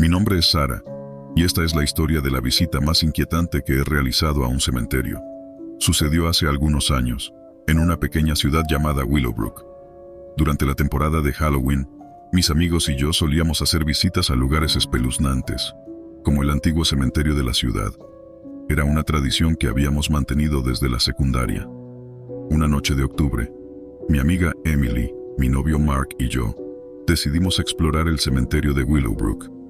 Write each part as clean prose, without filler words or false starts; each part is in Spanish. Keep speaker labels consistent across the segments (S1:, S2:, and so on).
S1: Mi nombre es Sara, y esta es la historia de la visita más inquietante que he realizado a un cementerio. Sucedió hace algunos años, en una pequeña ciudad llamada Willowbrook. Durante la temporada de Halloween, mis amigos y yo solíamos hacer visitas a lugares espeluznantes, como el antiguo cementerio de la ciudad. Era una tradición que habíamos mantenido desde la secundaria. Una noche de octubre, mi amiga Emily, mi novio Mark y yo decidimos explorar el cementerio de Willowbrook.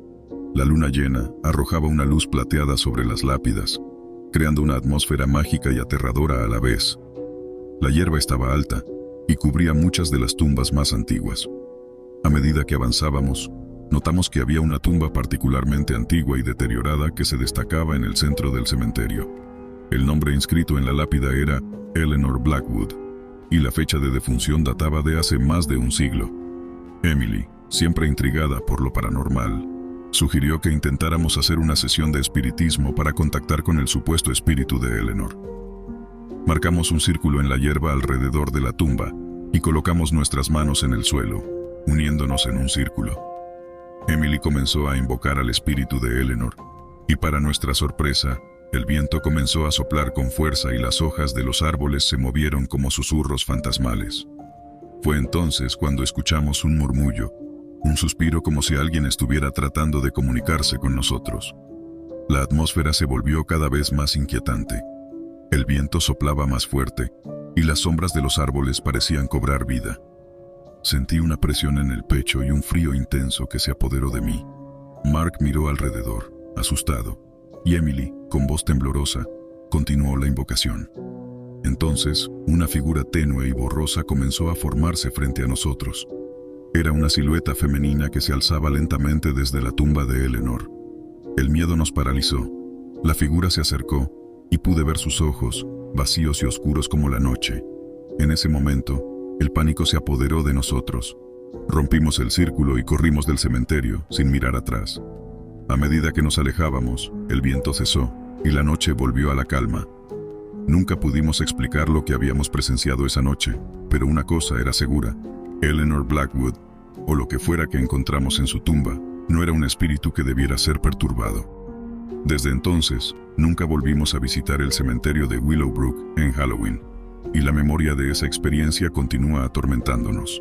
S1: La luna llena arrojaba una luz plateada sobre las lápidas, creando una atmósfera mágica y aterradora a la vez. La hierba estaba alta y cubría muchas de las tumbas más antiguas. A medida que avanzábamos, notamos que había una tumba particularmente antigua y deteriorada que se destacaba en el centro del cementerio. El nombre inscrito en la lápida era Eleanor Blackwood, y la fecha de defunción databa de hace más de un siglo. Emily, siempre intrigada por lo paranormal, sugirió que intentáramos hacer una sesión de espiritismo para contactar con el supuesto espíritu de Eleanor. Marcamos un círculo en la hierba alrededor de la tumba y colocamos nuestras manos en el suelo, uniéndonos en un círculo. Emily comenzó a invocar al espíritu de Eleanor, y para nuestra sorpresa, el viento comenzó a soplar con fuerza y las hojas de los árboles se movieron como susurros fantasmales. Fue entonces cuando escuchamos un murmullo, un suspiro como si alguien estuviera tratando de comunicarse con nosotros. La atmósfera se volvió cada vez más inquietante. El viento soplaba más fuerte, y las sombras de los árboles parecían cobrar vida. Sentí una presión en el pecho y un frío intenso que se apoderó de mí. Mark miró alrededor, asustado, y Emily, con voz temblorosa, continuó la invocación. Entonces, una figura tenue y borrosa comenzó a formarse frente a nosotros. Era una silueta femenina que se alzaba lentamente desde la tumba de Eleanor. El miedo nos paralizó. La figura se acercó, y pude ver sus ojos, vacíos y oscuros como la noche. En ese momento, el pánico se apoderó de nosotros. Rompimos el círculo y corrimos del cementerio, sin mirar atrás. A medida que nos alejábamos, el viento cesó, y la noche volvió a la calma. Nunca pudimos explicar lo que habíamos presenciado esa noche, pero una cosa era segura: Eleanor Blackwood, o lo que fuera que encontramos en su tumba, no era un espíritu que debiera ser perturbado. Desde entonces, nunca volvimos a visitar el cementerio de Willowbrook en Halloween, y la memoria de esa experiencia continúa atormentándonos.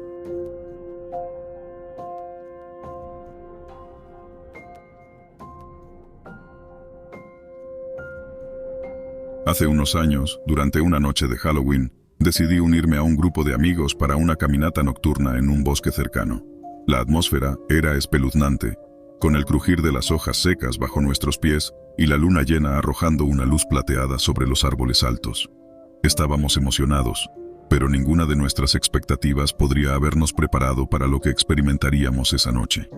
S1: Hace unos años, durante una noche de Halloween, decidí unirme a un grupo de amigos para una caminata nocturna en un bosque cercano. La atmósfera era espeluznante, con el crujir de las hojas secas bajo nuestros pies y la luna llena arrojando una luz plateada sobre los árboles altos. Estábamos emocionados, pero ninguna de nuestras expectativas podría habernos preparado para lo que experimentaríamos esa noche.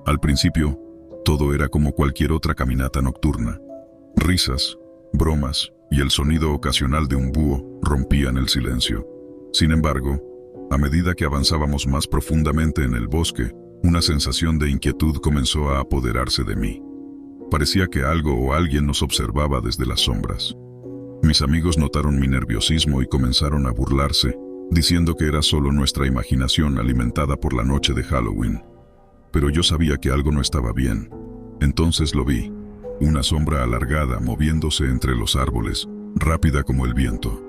S1: Al principio, todo era como cualquier otra caminata nocturna. Risas, bromas y el sonido ocasional de un búho rompían el silencio. Sin embargo, a medida que avanzábamos más profundamente en el bosque, una sensación de inquietud comenzó a apoderarse de mí. Parecía que algo o alguien nos observaba desde las sombras. Mis amigos notaron mi nerviosismo y comenzaron a burlarse, diciendo que era solo nuestra imaginación alimentada por la noche de Halloween. Pero yo sabía que algo no estaba bien. Entonces lo vi, una sombra alargada moviéndose entre los árboles, rápida como el viento.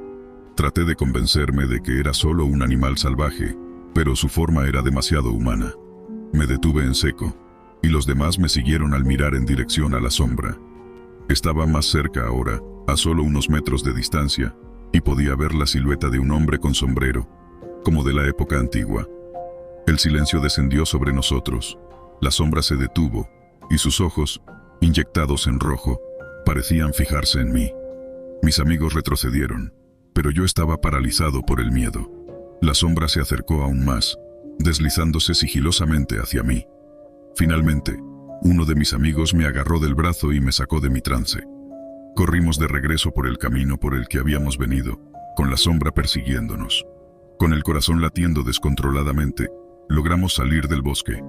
S1: Traté de convencerme de que era solo un animal salvaje, pero su forma era demasiado humana. Me detuve en seco, y los demás me siguieron al mirar en dirección a la sombra. Estaba más cerca ahora, a solo unos metros de distancia, y podía ver la silueta de un hombre con sombrero, como de la época antigua. El silencio descendió sobre nosotros, la sombra se detuvo, y sus ojos, inyectados en rojo, parecían fijarse en mí. Mis amigos retrocedieron, pero yo estaba paralizado por el miedo. La sombra se acercó aún más, deslizándose sigilosamente hacia mí. Finalmente, uno de mis amigos me agarró del brazo y me sacó de mi trance. Corrimos de regreso por el camino por el que habíamos venido, con la sombra persiguiéndonos. Con el corazón latiendo descontroladamente, logramos salir del bosque.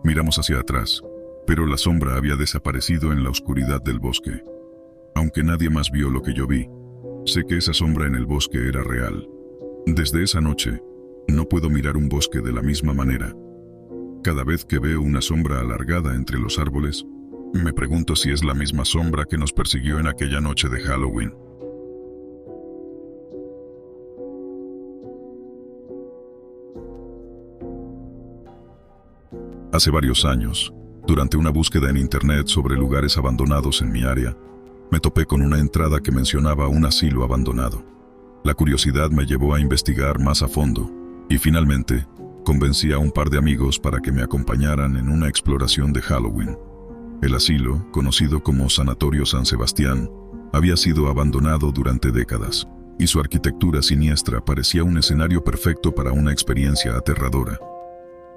S1: Miramos hacia atrás, pero la sombra había desaparecido en la oscuridad del bosque. Aunque nadie más vio lo que yo vi, sé que esa sombra en el bosque era real. Desde esa noche, no puedo mirar un bosque de la misma manera. Cada vez que veo una sombra alargada entre los árboles, me pregunto si es la misma sombra que nos persiguió en aquella noche de Halloween. Hace varios años, durante una búsqueda en internet sobre lugares abandonados en mi área, me topé con una entrada que mencionaba un asilo abandonado. La curiosidad me llevó a investigar más a fondo y finalmente convencí a un par de amigos para que me acompañaran en una exploración de Halloween. El asilo, conocido como Sanatorio San Sebastián, había sido abandonado durante décadas y su arquitectura siniestra parecía un escenario perfecto para una experiencia aterradora.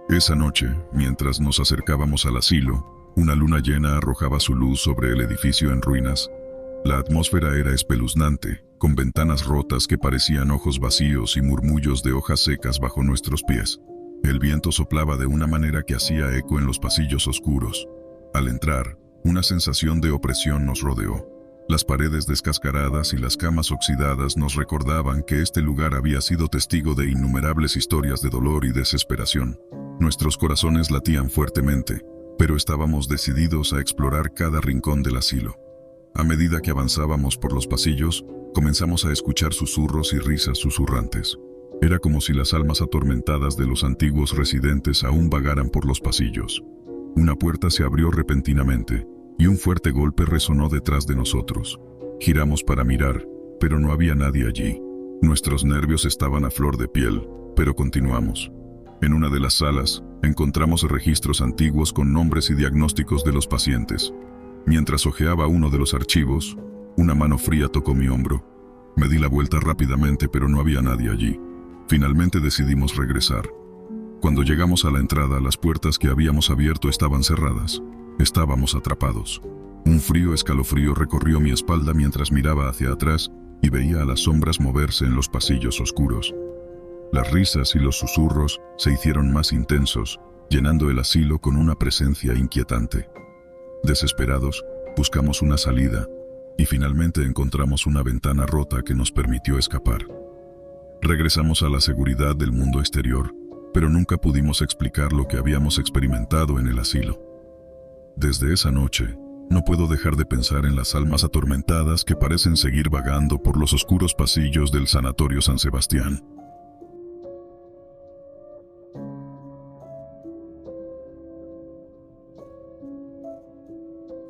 S1: Esa noche, mientras nos acercábamos al asilo, una luna llena arrojaba su luz sobre el edificio en ruinas. La atmósfera era espeluznante, con ventanas rotas que parecían ojos vacíos y murmullos de hojas secas bajo nuestros pies. El viento soplaba de una manera que hacía eco en los pasillos oscuros. Al entrar, una sensación de opresión nos rodeó. Las paredes descascaradas y las camas oxidadas nos recordaban que este lugar había sido testigo de innumerables historias de dolor y desesperación. Nuestros corazones latían fuertemente, pero estábamos decididos a explorar cada rincón del asilo. A medida que avanzábamos por los pasillos, comenzamos a escuchar susurros y risas susurrantes. Era como si las almas atormentadas de los antiguos residentes aún vagaran por los pasillos. Una puerta se abrió repentinamente, y un fuerte golpe resonó detrás de nosotros. Giramos para mirar, pero no había nadie allí. Nuestros nervios estaban a flor de piel, pero continuamos. En una de las salas, encontramos registros antiguos con nombres y diagnósticos de los pacientes. Mientras hojeaba uno de los archivos, una mano fría tocó mi hombro. Me di la vuelta rápidamente, pero no había nadie allí. Finalmente decidimos regresar. Cuando llegamos a la entrada, las puertas que habíamos abierto estaban cerradas. Estábamos atrapados. Un frío escalofrío recorrió mi espalda mientras miraba hacia atrás y veía a las sombras moverse en los pasillos oscuros. Las risas y los susurros se hicieron más intensos, llenando el asilo con una presencia inquietante. Desesperados, buscamos una salida y finalmente encontramos una ventana rota que nos permitió escapar. Regresamos a la seguridad del mundo exterior, pero nunca pudimos explicar lo que habíamos experimentado en el asilo. Desde esa noche, no puedo dejar de pensar en las almas atormentadas que parecen seguir vagando por los oscuros pasillos del Sanatorio San Sebastián.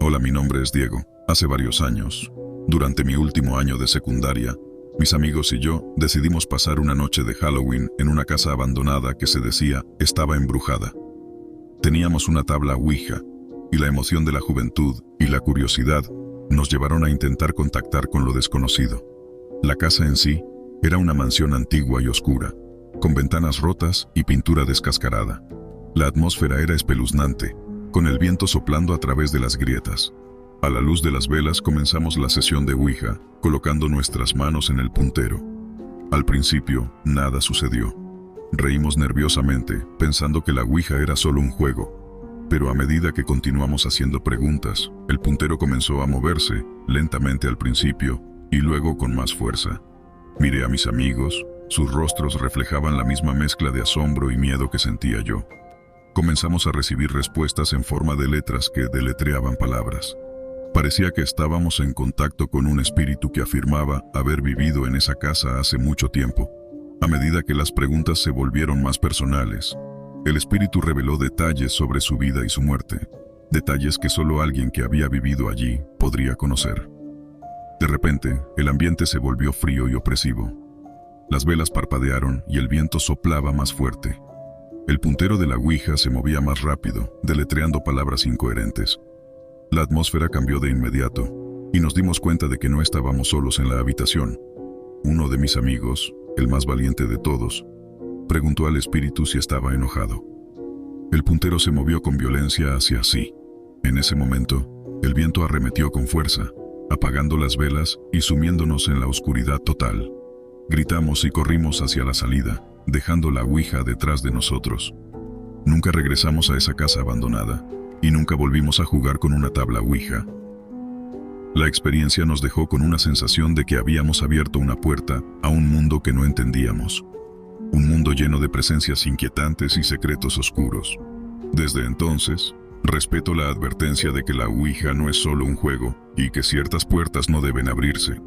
S1: Hola, mi nombre es Diego. Hace varios años, durante mi último año de secundaria, mis amigos y yo decidimos pasar una noche de Halloween en una casa abandonada que se decía estaba embrujada. Teníamos una tabla Ouija, y la emoción de la juventud y la curiosidad nos llevaron a intentar contactar con lo desconocido. La casa en sí era una mansión antigua y oscura, con ventanas rotas y pintura descascarada. La atmósfera era espeluznante, con el viento soplando a través de las grietas. A la luz de las velas comenzamos la sesión de Ouija, colocando nuestras manos en el puntero. Al principio, nada sucedió. Reímos nerviosamente, pensando que la Ouija era solo un juego. Pero a medida que continuamos haciendo preguntas, el puntero comenzó a moverse, lentamente al principio, y luego con más fuerza. Miré a mis amigos, sus rostros reflejaban la misma mezcla de asombro y miedo que sentía yo. Comenzamos a recibir respuestas en forma de letras que deletreaban palabras. Parecía que estábamos en contacto con un espíritu que afirmaba haber vivido en esa casa hace mucho tiempo. A medida que las preguntas se volvieron más personales, el espíritu reveló detalles sobre su vida y su muerte, detalles que solo alguien que había vivido allí podría conocer. De repente, el ambiente se volvió frío y opresivo. Las velas parpadearon y el viento soplaba más fuerte. El puntero de la Ouija se movía más rápido, deletreando palabras incoherentes. La atmósfera cambió de inmediato, y nos dimos cuenta de que no estábamos solos en la habitación. Uno de mis amigos, el más valiente de todos, preguntó al espíritu si estaba enojado. El puntero se movió con violencia hacia sí. En ese momento, el viento arremetió con fuerza, apagando las velas y sumiéndonos en la oscuridad total. Gritamos y corrimos hacia la salida, dejando la Ouija detrás de nosotros. Nunca regresamos a esa casa abandonada, y nunca volvimos a jugar con una tabla Ouija. La experiencia nos dejó con una sensación de que habíamos abierto una puerta a un mundo que no entendíamos. Un mundo lleno de presencias inquietantes y secretos oscuros. Desde entonces, respeto la advertencia de que la Ouija no es solo un juego y que ciertas puertas no deben abrirse.